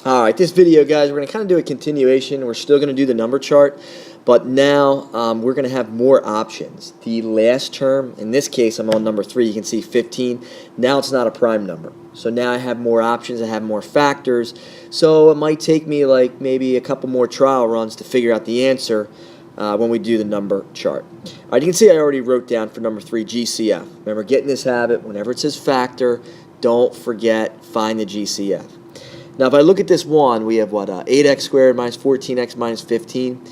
Alright, this video, guys, we're going to kind of do a continuation. We're still going to do the number chart, but now we're going to have more options. The last term, in this case, I'm on number 3. You can see 15. Now it's not a prime number. So now I have more options. I have more factors. So it might take me like maybe a couple more trial runs to figure out the answer when we do the number chart. Alright, you can see I already wrote down for number 3 GCF. Remember, get in this habit. Whenever it says factor, don't forget, find the GCF. Now, if I look at this one, we have what? 8x squared minus 14x minus 15.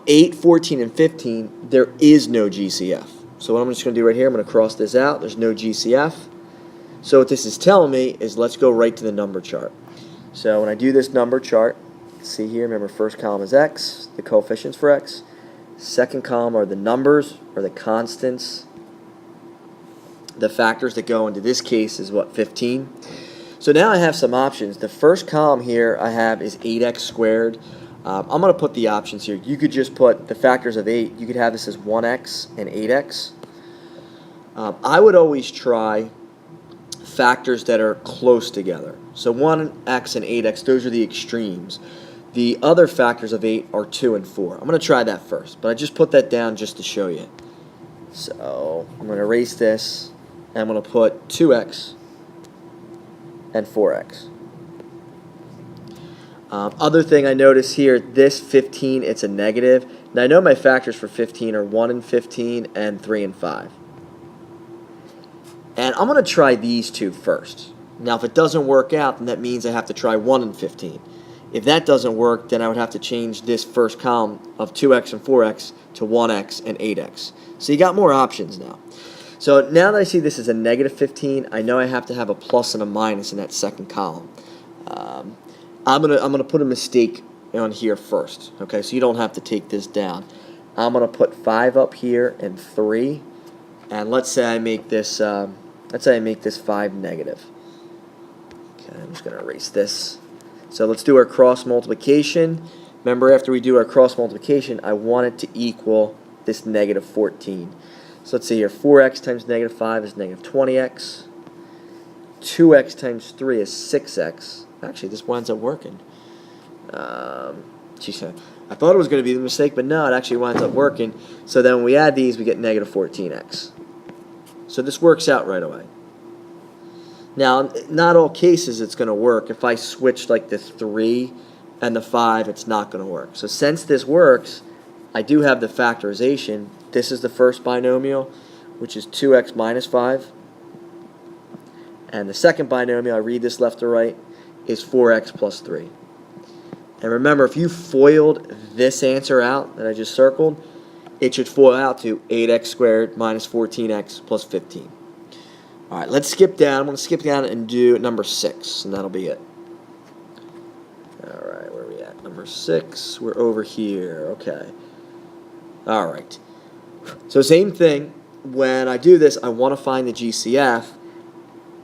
8, 14, and 15, there is no GCF. So what I'm just going to do right here, I'm going to cross this out. There's no GCF. So what this is telling me is let's go right to the number chart. So when I do this number chart, see here, remember first column is x, the coefficients for x. Second column are the numbers, or the constants. The factors that go into this case is what, 15. So now I have some options. The first column here I have is 8x squared. I'm going to put the options here. You could just put the factors of 8. You could have this as 1x and 8x. I would always try factors that are close together. So 1x and 8x, those are the extremes. The other factors of 8 are 2 and 4. I'm going to try that first, but I just put that down just to show you. So I'm going to erase this, and I'm going to put 2x and 4x. Other thing I notice here, this 15, it's a negative. Now I know my factors for 15 are 1 and 15 and 3 and 5. And I'm going to try these two first. Now if it doesn't work out, then that means I have to try 1 and 15. If that doesn't work, then I would have to change this first column of 2x and 4x to 1x and 8x. So you got more options now. So now that I see this is a negative 15, I know I have to have a plus and a minus in that second column. I'm gonna put a mistake on here first. Okay, so you don't have to take this down. I'm gonna put 5 up here and 3, and let's say I make this 5 negative. Okay, I'm just gonna erase this. So let's do our cross multiplication. Remember, after we do our cross multiplication, I want it to equal this negative 14. So let's see here, 4x times negative 5 is negative 20x. 2x times 3 is 6x. Actually, this winds up working. Geez, I thought it was going to be the mistake, but no, it actually winds up working. So then when we add these, we get negative 14x. So this works out right away. Now, not all cases it's going to work. If I switch like the 3 and the 5, it's not going to work. So since this works, I do have the factorization. This is the first binomial, which is 2x minus 5. And the second binomial, I read this left to right, is 4x plus 3. And remember, if you FOILed this answer out that I just circled, it should FOIL out to 8x squared minus 14x plus 15. All right, let's skip down. I'm going to skip down and do number 6, and that'll be it. All right, where are we at? Number 6, we're over here. Okay. All right. So same thing. When I do this, I want to find the GCF.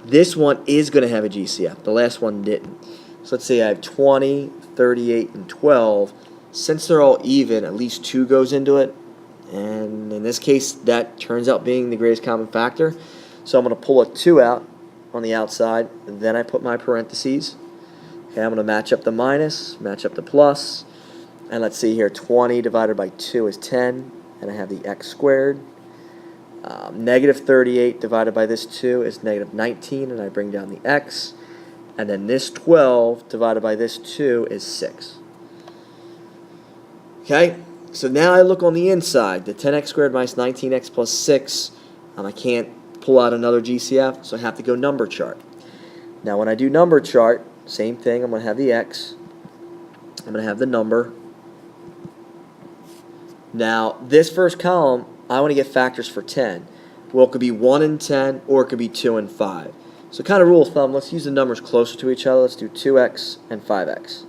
This one is going to have a GCF. The last one didn't. So let's say I have 20, 38, and 12. Since they're all even, at least 2 goes into it. And in this case, that turns out being the greatest common factor. So I'm going to pull a 2 out on the outside. Then I put my parentheses. Okay, I'm going to match up the minus, match up the plus. And let's see here, 20 divided by 2 is 10. And I have the x squared. Negative 38 divided by this 2 is negative 19, and I bring down the x. And then this 12 divided by this 2 is 6. Okay, so now I look on the inside. The 10x squared minus 19x plus 6, I can't pull out another GCF, so I have to go number chart. Now when I do number chart, same thing. I'm going to have the x. I'm going to have the number. Now, this first column, I want to get factors for 10. Well, it could be 1 and 10, or it could be 2 and 5. So kind of rule of thumb, let's use the numbers closer to each other. Let's do 2x and 5x.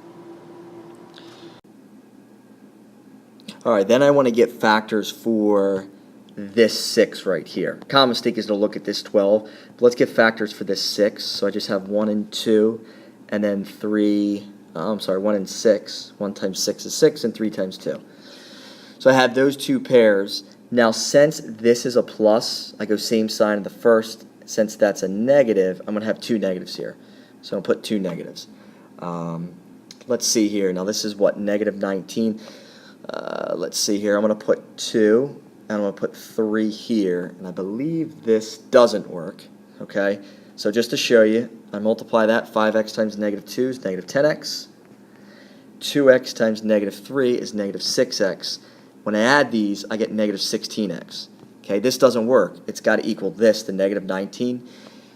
All right, then I want to get factors for this 6 right here. Common mistake is to look at this 12. But let's get factors for this 6. So I just have 1 and 2, and then 3, 1 and 6. 1 times 6 is 6, and 3 times 2. So I have those two pairs. Now, since this is a plus, I go same sign in the first. Since that's a negative, I'm going to have 2 negatives here. So I'll put 2 negatives. Let's see here. Now this is what, negative 19. Let's see here. I'm going to put 2, and I'm going to put 3 here. And I believe this doesn't work. Okay, so just to show you, I multiply that. 5x times negative 2 is negative 10x. 2x times negative 3 is negative 6x. When I add these, I get negative 16x. Okay, this doesn't work. It's got to equal this, the negative 19.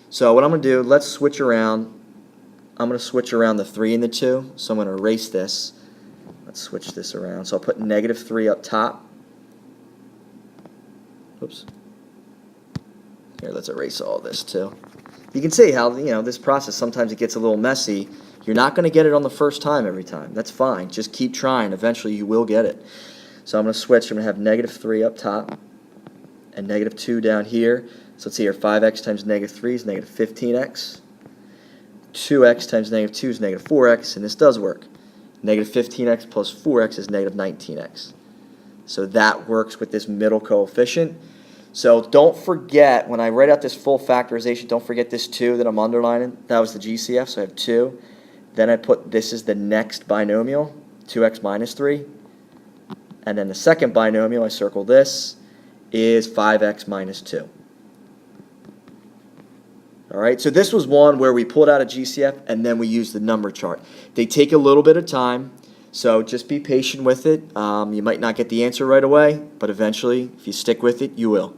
So what I'm going to do, let's switch around. I'm going to switch around the 3 and the 2, so I'm going to erase this. Let's switch this around. So I'll put negative 3 up top. Oops. Here, let's erase all this too. You can see how, this process, sometimes it gets a little messy. You're not going to get it on the first time every time. That's fine. Just keep trying. Eventually you will get it. So I'm going to switch. I'm going to have negative 3 up top and negative 2 down here. So let's see here. 5x times negative 3 is negative 15x. 2x times negative 2 is negative 4x, and this does work. Negative 15x plus 4x is negative 19x. So that works with this middle coefficient. So don't forget, when I write out this full factorization, don't forget this 2 that I'm underlining. That was the GCF, so I have 2. Then I put this is the next binomial, 2x minus 3. And then the second binomial, I circle this, is 5x minus 2. All right, so this was one where we pulled out a GCF and then we used the number chart. They take a little bit of time, so just be patient with it. You might not get the answer right away, but eventually, if you stick with it, you will.